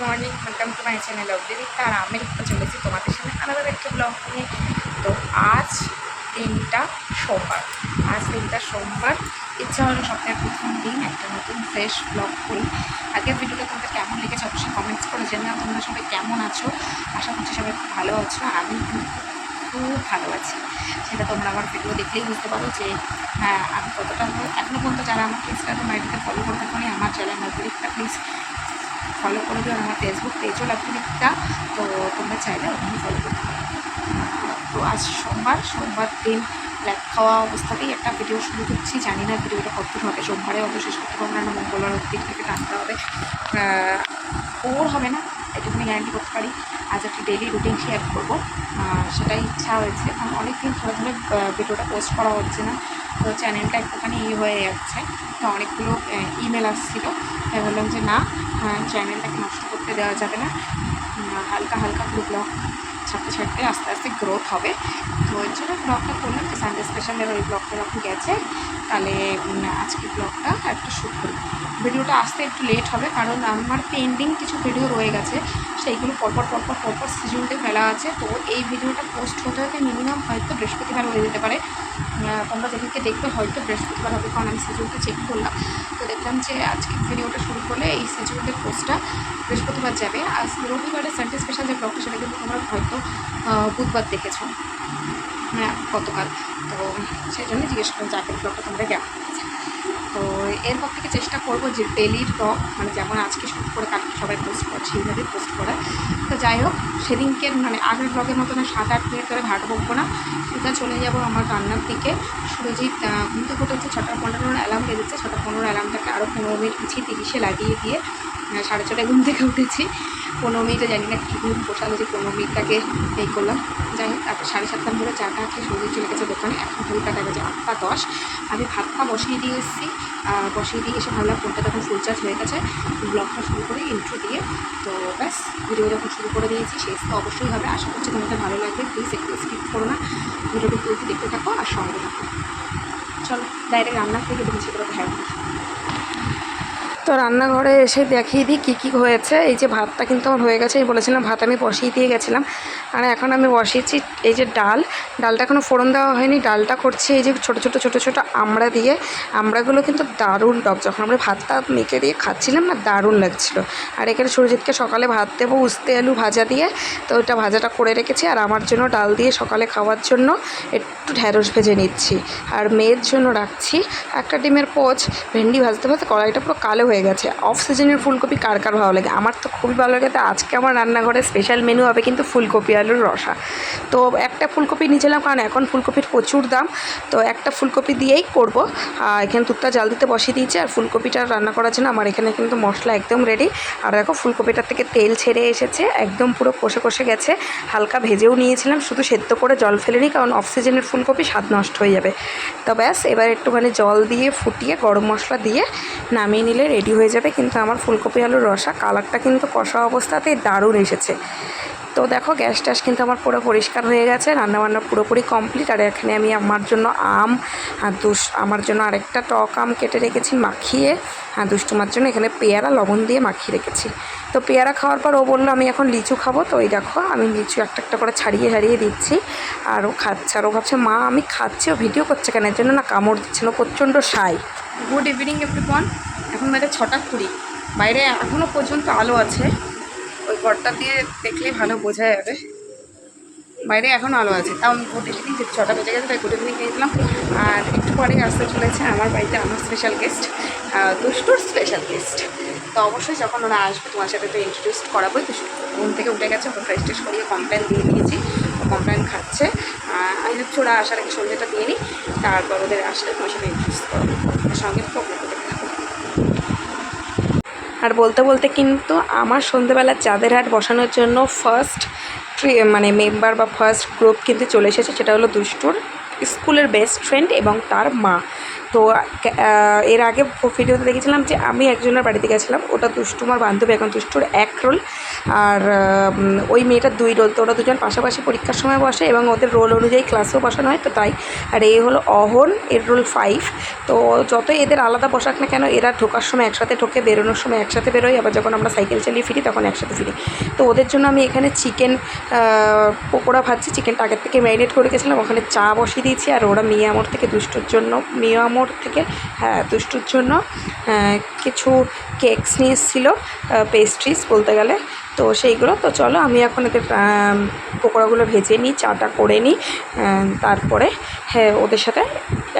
Morning, welcome to my channel অবলিরিতা। আর আমি লিখতে চলেছি তোমাদের সামনে আলাদা একটা ব্লগ নিয়ে। তো আজ দিনটা সোমবার। ইচ্ছা হলো সপ্তাহের প্রথম দিন একটা নতুন ফ্রেশ ব্লগ করি। আগের ভিডিওটা তোমাদের কেমন লেগেছে অবশ্যই কমেন্টস করে জানিও। তোমরা সবাই কেমন আছো? আশা করছি সবাই খুব ভালো আছো। আমি খুব ভালো আছি। সেটা তোমরা আমার ভিডিও দেখলেই বুঝতে পারো যে আমি কতটা এখনও পর্যন্ত যারা আমাকে ইনস্টাগ্রাম আইডিতে ফলো করে থাকো আমার চ্যানেল অবলিরিতা প্লিজ ফলো করে দিও। আমার ফেসবুক পেজও অবলিরিতা, তো তোমরা চাইলে ওখানে ফলো করতে পারো। তো আজ সোমবার দিন ব্ল্যাক খাওয়া অবস্থাতেই একটা ভিডিও শুরু করছি। জানি না ভিডিওটা কতদূর হবে, সোমবারে অত শেষ করতে পারবো না, মঙ্গলবার দিক থেকে টানতে হবে। ওর হবে না, এটুকুনি গ্যারান্টি করতে পারি। আজ একটা ডেইলি রুটিন শেয়ার করবো, সেটাই ইচ্ছা হয়েছে। কারণ অনেকদিন ধরে ভিডিওটা পোস্ট করা হচ্ছে না, তো চ্যানেলটা একটুখানি হয়ে যাচ্ছে। তো অনেকগুলো ইমেল আসছিলো, তাই বললাম যে না, চ্যানেলটাকে নষ্ট করতে দেওয়া যাবে না। হালকা পুরো ব্লগ ছাড়তে আস্তে আস্তে গ্রোথ হবে। তো ওই জন্য ব্লগটা করলাম যে সানডে স্পেশালের ওই ব্লগটা যখন গেছে, তাহলে আজকে ব্লগটা একটা শ্যুট করি। ভিডিওটা আসতে একটু লেট হবে, কারণ আমার পেন্ডিং কিছু ভিডিও রয়ে গেছে, সেইগুলো পরপর সিজনতে ফেলা আছে। তো এই ভিডিওটা পোস্ট হতে মিনিমাম হয়তো বৃহস্পতিবার হয়ে যেতে পারে। তোমরা যেদিনকে দেখবে হয়তো বৃহস্পতিবার হবে, কারণ আমি সিজনটা চেক করলাম। তো দেখলাম যে আজকে ভিডিওটা শুরু করলে এই সিজনদের পোস্টটা বৃহস্পতিবার যাবে। আর রবিবারে সানডে স্পেশাল যে ব্লগটা, সেটা কিন্তু তোমরা হয়তো বুধবার দেখেছো গতকাল। তো সেই জন্য জিজ্ঞেস করলাম যে আগের ব্লগটা তোমরা কেমন হয়েছে। তো এরপর থেকে চেষ্টা করবো যে ডেলির ব্লগ, মানে যেমন আজকে শুট করে কালকে সবাই পোস্ট করে সেইভাবে পোস্ট করার। তো যাই হোক, সেদিনকে মানে আগের ব্লগের মতো না 7-8 মিনিট ধরে ভাট বকবো না, সোজা চলে যাবো আমার রান্নার দিকে। সুরজিৎ ঘুম থেকে উঠেছে 6:15 অ্যালার্ম বেজেছে। 6:15 অ্যালার্মটাকে আরও 15 মিনিট পিছিয়ে 30-এ লাগিয়ে দিয়ে 6:30 ঘুম থেকে উঠেছি। 15 মিনিটে জানি না কী ঘুম পোষালো যে 15 মিনিটটাকে এই করলাম। যাই হোক, তারপর 7:30 ধরে চাটা খেয়ে সুরজিৎ চলে গেছে দোকানে। এখন ঘড়িটা বাজে 8:10। আমি ভাতটা বসিয়ে দিয়ে এসেছি। বসিয়ে দিয়ে এসে ভাবলাম ফোনটা যখন ফুল চার্জ হয়ে গেছে, ব্লগটা শুরু করে ইন্ট্রো দিয়ে, তো ব্যাস ভিডিও যখন শুরু করে দিয়েছি শেষ তো অবশ্যই হবে। আশা করছি তোমাদের ভালো লাগবে। প্লিজ একটু স্কিপ করো না, ভিডিওটি পুরোটি দেখতে থাকো আর সঙ্গে থাকো। চলো ডাইরেক্ট রান্নার থেকে দেখেছি করে হ্যাঁ। তো রান্নাঘরে এসে দেখিয়ে দিই কী হয়েছে। এই যে ভাতটা কিন্তু আমার হয়ে গেছে, এই বলেছিলাম ভাত আমি বসিয়ে দিয়ে গেছিলাম। আর এখন আমি বসিয়েছি এই যে ডালটা এখনও ফোড়ন দেওয়া হয়নি। ডালটা করছি এই যে ছোটো আমড়া দিয়ে। আমড়াগুলো কিন্তু দারুণ টক, যখন আমরা ভাতটা মেখে দিয়ে খাচ্ছিলাম না, দারুণ লাগছিলো। আর এখানে সুরজিৎকে সকালে ভাত দেবো উস্তে আলু ভাজা দিয়ে, তো ওইটা ভাজাটা করে রেখেছি। আর আমার জন্য ডাল দিয়ে সকালে খাওয়ার জন্য একটু ঢ্যাঁড়স ভেজে নিচ্ছি। আর মেয়ের জন্য রাখছি একটা ডিমের পোচ। ভেন্ডি ভাজতে কড়াইটা পুরো কালো হয়ে গেছে। অফ সিজনের ফুলকপি কার ভালো লাগে? আমার তো খুবই ভালো লাগে। তো আজকে আমার রান্নাঘরে স্পেশাল মেনু হবে কিন্তু ফুলকপি আলুর রসা। তো একটা ফুলকপি নিয়েছিলাম, কারণ এখন ফুলকপির প্রচুর দাম, তো একটা ফুলকপি দিয়েই করব। এখানে দুধটা জাল দিতে বসিয়ে দিয়েছি। আর ফুলকপিটা রান্না করার জন্য আমার এখানে কিন্তু মশলা একদম রেডি। আর দেখো ফুলকপিটার থেকে তেল ছেড়ে এসেছে, একদম পুরো কষে গেছে। হালকা ভেজেও নিয়েছিলাম, শুধু সেদ্ধ করে জল ফেলে নিই, কারণ অফ সিজনের ফুলকপি স্বাদ নষ্ট হয়ে যাবে। তো ব্যাস এবার একটুখানি জল দিয়ে ফুটিয়ে গরম মশলা দিয়ে নামিয়ে নিলে রেডি হয়ে যাবে। কিন্তু আমার ফুলকপি আলুর রসা কালারটা কিন্তু কষা অবস্থাতেই দারুণ এসেছে। তো দেখো গ্যাস ট্যাস কিন্তু আমার পুরো পরিষ্কার হয়ে গেছে, রান্নাবান্না পুরোপুরি কমপ্লিট। আর এখানে আমি আমার জন্য আম আর আমার জন্য আরেকটা টক আম কেটে রেখেছি মাখিয়ে। আর দুষ্টুমার জন্য এখানে পেয়ারা লবণ দিয়ে মাখিয়ে রেখেছি। তো পেয়ারা খাওয়ার পর ও বললো আমি এখন লিচু খাবো। তো ওই দেখো আমি লিচু একটা করে ছাড়িয়ে দিচ্ছি। আর ও খাচ্ছে, আর ও ভাবছে মা আমি খাচ্ছি, ও ভিডিও করছে কেন? এর জন্য না কামড় দিচ্ছিল, প্রচণ্ড সাই। Good evening everyone. এখন বাজে 6:20। বাইরে এখনও পর্যন্ত আলো আছে, ওই ঘরটা দিয়ে দেখলেই ভালো বোঝা যাবে। বাইরে এখনও আলো আছে, তাও আমি গুড ইভিনিং, যে 6টা বেজে গেছে তাই গুড ইভিনিং দিয়েছিলাম। আর একটু পরে আসতে চলেছে আমার বাড়িতে আমার স্পেশাল গেস্ট, দুষ্টুর স্পেশাল গেস্ট। তো অবশ্যই যখন ওরা আসবে তোমার সাথে তো ইন্ট্রোডিউস করাবোই। তো ঘুম থেকে উঠে গেছে, ওকে ফ্রেশ ট্রেশ করিয়ে কমপ্লেন দিয়ে দিয়েছি, ও কমপ্লেন খাচ্ছে। আমি হচ্ছে ওরা আসার আগে সন্ধ্যেটা দিয়ে নিই, তারপর ওদের আসলে তোমার সাথে ইন্ট্রোডিউস করবো। সঙ্গে তো আর বলতে কিন্তু আমার সন্ধ্যেবেলা চাঁদের হাট বসানোর জন্য ফার্স্ট মেম্বার বা ফার্স্ট গ্রুপ কিন্তু চলে এসেছে, সেটা হলো দুষ্টুর স্কুলের বেস্ট ফ্রেন্ড এবং তার মা। তো এর আগে ভিডিওতে দেখেছিলাম যে আমি একজনের বাড়িতে গেছিলাম, ওটা দুষ্টুমার বান্ধবী, এখন দুষ্টুর 1 রোল, আর ওই মেয়েটার 2 রোল। তো ওরা দুজন পাশাপাশি পরীক্ষার সময় বসে এবং ওদের রোল অনুযায়ী ক্লাসেও বসানো হয়, তো তাই। আর এই হলো অহন, এর রোল 5। তো যতই এদের আলাদা বসাক না কেন, এরা ঢোকার সময় একসাথে ঢোকে, বেরোনোর সময় একসাথে বেরোয়, আবার যখন আমরা সাইকেল চালিয়ে ফিরি তখন একসাথে ফিরি। তো ওদের জন্য আমি এখানে চিকেন পকোড়া ভাজছি। চিকেনটা আগের থেকে ম্যারিনেট করে গেছিলাম, ওখানে চা বসিয়ে দিয়েছি। আর ওরা মিয়ামোড় থেকে দুষ্টুর জন্য কিছু কেকস নিয়ে এসেছিলো, পেস্ট্রিজ বলতে গেলে। তো সেইগুলো, তো চলো আমি এখন এদের পকোড়াগুলো ভেজে নিই, চাটা করে নিই, তারপরে হ্যাঁ ওদের সাথে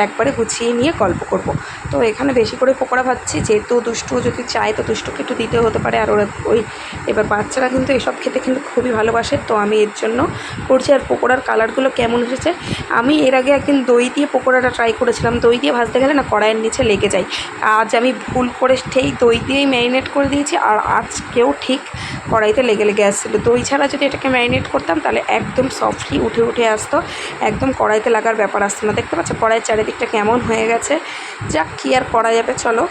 একবারে গুছিয়ে নিয়ে গল্প করব। তো এখানে বেশি করে পকোড়া ভাজছি, যেহেতু দুষ্টু যদি চায় তো দুষ্টুকে একটু দিতে হতে পারে। আর ওরা এবার বাচ্চারা কিন্তু এসব খেতে কিন্তু খুবই ভালোবাসে, তো আমি এর জন্য করছি। আর পকোড়ার কালারগুলো কেমন এসেছে, আমি এর আগে একদিন দই দিয়ে পকোড়াটা ট্রাই করেছিলাম। দই দিয়ে ভাজতে গেলে না কড়াইয়ের নিচে লেগে যায়। আজ আমি ভুল করে সেই দই দিয়েই ম্যারিনেট করে দিয়েছি, আর আজকেও ঠিক কড়াইতে লেগে আসছিলো। দই ছাড়া যদি এটাকে ম্যারিনেট করতাম তাহলে একদম সফটলি উঠে আসতো, একদম কড়াইতে লাগার ব্যাপার আসতো না। দেখতে পাচ্ছ কড়াইয়ের চারিদিকটা কেমন হয়ে গেছে। যাক, কী আর করা যাবে, চলো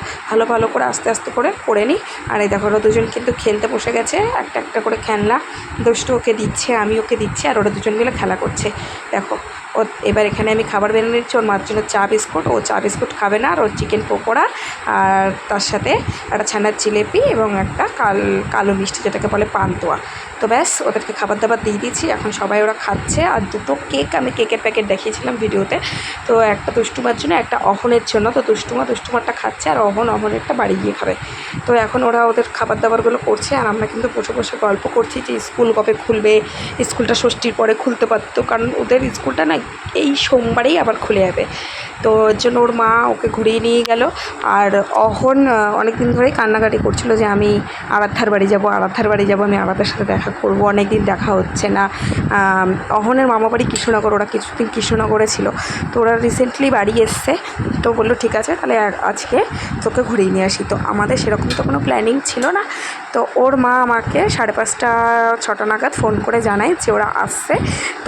ভালো করে আস্তে করে নিই। আর এই দেখো ওরা দুজন কিন্তু খেলতে বসে গেছে, একটা করে খেলনা দুষ্টু ওকে দিচ্ছে, আমি ওকে দিচ্ছি, আর ওরা দুজন মিলে খেলা করছে। দেখো ও এবার এখানে আমি খাবার বেরিয়ে নিচ্ছি। ওর মার জন্য চা বিস্কুট, ও চা বিস্কুট খাবে না, আর ওর চিকেন পকোড়া, আর তার সাথে একটা ছানার জিলেপি এবং একটা কালো মিষ্টি যেটাকে বলে পান্তুয়া। তো ব্যাস ওদেরকে খাবার দাবার দিয়ে দিয়েছি, এখন সবাই ওরা খাচ্ছে। আর 2টো কেক, আমি কেকের প্যাকেট দেখিয়েছিলাম ভিডিওতে। তো একটা দুষ্টুমার জন্য, একটা অহনের জন্য। তো দুষ্টুমারটা খাচ্ছে, আর অহনেরটা বাড়ি গিয়ে খাবে। তো এখন ওরা ওদের খাবার দাবারগুলো করছে, আর আমরা কিন্তু বসে গল্প করছি যে স্কুল কবে খুলবে। স্কুলটা ষষ্ঠীর পরে খুলতে পারতো, কারণ ওদের স্কুলটা না এই সোমবারেই আবার খুলে যাবে। তো এর জন্য ওর মা ওকে ঘুরিয়ে নিয়ে গেল। আর অহন অনেক দিন ধরেই কান্নাকাটি করছিল যে আমি আরাধ্যার বাড়ি যাব, আমি আরাধ্যার সাথে দেখা করব, অনেক দিন দেখা হচ্ছে না। অহনের মামা বাড়ি কৃষ্ণনগর, ওরা কিছুদিন কৃষ্ণনগরে ছিল। তো ওরা রিসেন্টলি বাড়ি এসছে, তো বললো ঠিক আছে তাহলে আজকে তোকে ঘুরিয়ে নিয়ে আসি। তো আমাদের সেরকম তো কোনো প্ল্যানিং ছিল না। তো ওর মা আমাকে 5:30 6টা নাগাদ ফোন করে জানায় যে ওরা আসছে।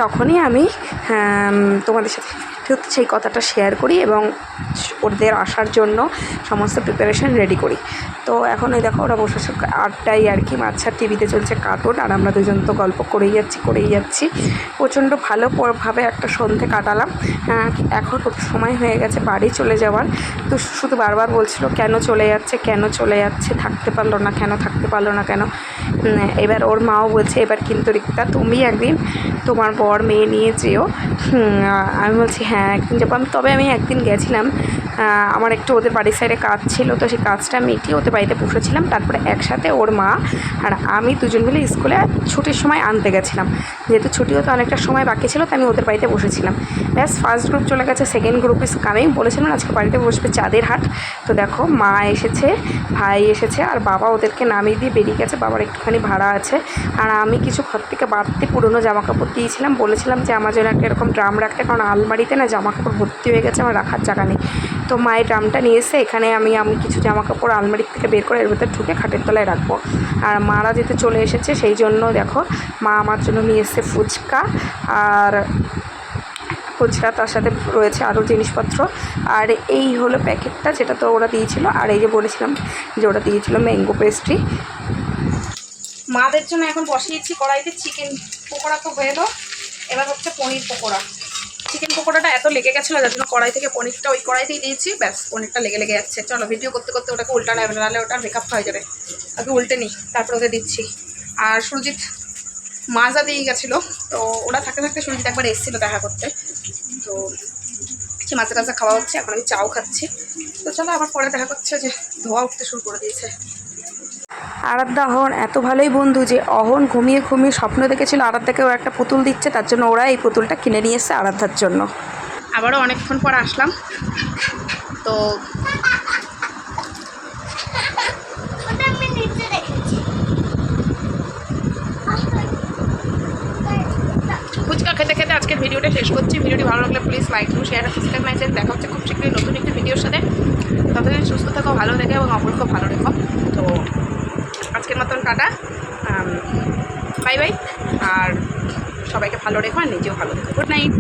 তখনই আমি তোমাদের সাথে সেই কথাটা শেয়ার করি এবং ওদের আসার জন্য সমস্ত প্রিপারেশান রেডি করি। তো এখন ওই দেখো ওরা বসে আড্ডায় আর কি, মাঝখানে টিভিতে চলছে কার্টুন, আর আমরা দুজন তো গল্প করেই যাচ্ছি। প্রচণ্ড ভালোভাবে একটা সন্ধে কাটালাম। এখন সময় হয়ে গেছে বাড়ি চলে যাওয়ার। তো শুধু বারবার বলছিল কেন চলে যাচ্ছে, থাকতে পারলো না কেন। এবার ওর মাও বলছে এবার কিন্তু রিক্তা তুমি একদিন তোমার বর মেয়ে নিয়ে যেও। আমি বলছি হ্যাঁ একদিন যাবো। তবে আমি একদিন গেছিলাম, আমার একটু ওদের বাড়ির সাইডে কাজ ছিল, তো সেই কাজটা মিটিয়ে ওদের বাড়িতে বসেছিলাম। তারপরে একসাথে ওর মা আর আমি দুজন মিলে স্কুলে ছুটির সময় আনতে গেছিলাম। যেহেতু ছুটি হতে অনেকটা সময় বাকি ছিল, তো আমি ওদের বাড়িতে বসেছিলাম। ব্যাস ফার্স্ট গ্রুপ চলে গেছে, সেকেন্ড গ্রুপ ইস কামিং। বলেছিলাম আজকে বাড়িতে বসবে চাঁদের হাট। তো দেখো মা এসেছে, ভাই এসেছে, আর বাবা ওদেরকে নামিয়ে দিয়ে বেরিয়ে গেছে। বাবার একটুখানি ভাড়া আছে। আর আমি কিছু ঘর থেকে বাড়তি পুরনো জামা কাপড় দিয়েছিলাম, বলেছিলাম যে আমার জন্য একটা এরকম ড্রাম রাখতে, কারণ আলমারিতে না জামা কাপড় ভর্তি হয়ে গেছে, আমার রাখার জায়গা নেই। তো মায়ের ড্রামটা নিয়ে এসে এখানে আমি কিছু জামা কাপড় আলমারির থেকে বের করে এর ভেতরে ঢুকে খাটের তলায় রাখবো। আর মারা যেতে চলে এসেছে, সেই জন্য দেখো মা আমার জন্য নিয়ে এসেছে ফুচকা, আর তার সাথে রয়েছে আরও জিনিসপত্র। আর এই হলো প্যাকেটটা, যেটা তো ওরা দিয়েছিল। আর এই যে বলেছিলাম যে ওরা দিয়েছিল ম্যাঙ্গো পেস্ট্রি। মাদের জন্য এখন বসিয়েছি কড়াইতে চিকেন পকোড়া, তো হয়ে এলো। এবার হচ্ছে পনির পকোড়া। চিকেন পকোড়াটা এত লেগে গেছিলো, যার জন্য কড়াই থেকে পনিরটা ওই কড়াইতেই দিয়েছি। ব্যাস পনিরটা লেগে যাচ্ছে। চলো ভিডিও করতে ওটাকে উল্টা নেবে, নাহলে ওটা মেকআপ হয়ে যাবে। ওকে উল্টে নিই, তারপরে ওকে দিচ্ছি। আর সুরজিৎ মাজা দিয়ে গেছিলো, তো ওরা থাকতে সুরজিৎ একবার এসেছিলো দেখা করতে। তো মাঝে টাজা খাওয়া হচ্ছে, এখন আমি চাও খাচ্ছি। তো চলো আবার পরে দেখা করছে, যে ধোয়া উঠতে শুরু করে দিয়েছে। আরাধ্যা অহন এত ভালোই বন্ধু যে অহন ঘুমিয়ে স্বপ্ন দেখেছিল আরাধ্যাকেও একটা পুতুল দিচ্ছে, তার জন্য ওরা এই পুতুলটা কিনে নিয়ে এসছে আরাধ্যার জন্য। আবারও অনেকক্ষণ পর আসলাম। তো ফুচকা খেতে আজকের ভিডিওটা শেষ করছি। ভিডিওটি ভালো লাগলে প্লিজ লাইক করুন, শেয়ার আর সাবস্ক্রাইব মাই চ্যানেল। দেখা হচ্ছে খুব শীঘ্রই নতুন একটি ভিডিওর সাথে। ততদিন সুস্থ থাকো, ভালো থেকো এবং অপরকেও ভালো রেখো। তো আজকের মতন টাটা, বাই বাই। আর সবাইকে ভালো রেখো, আর নিজেও ভালো থেকো। Good night.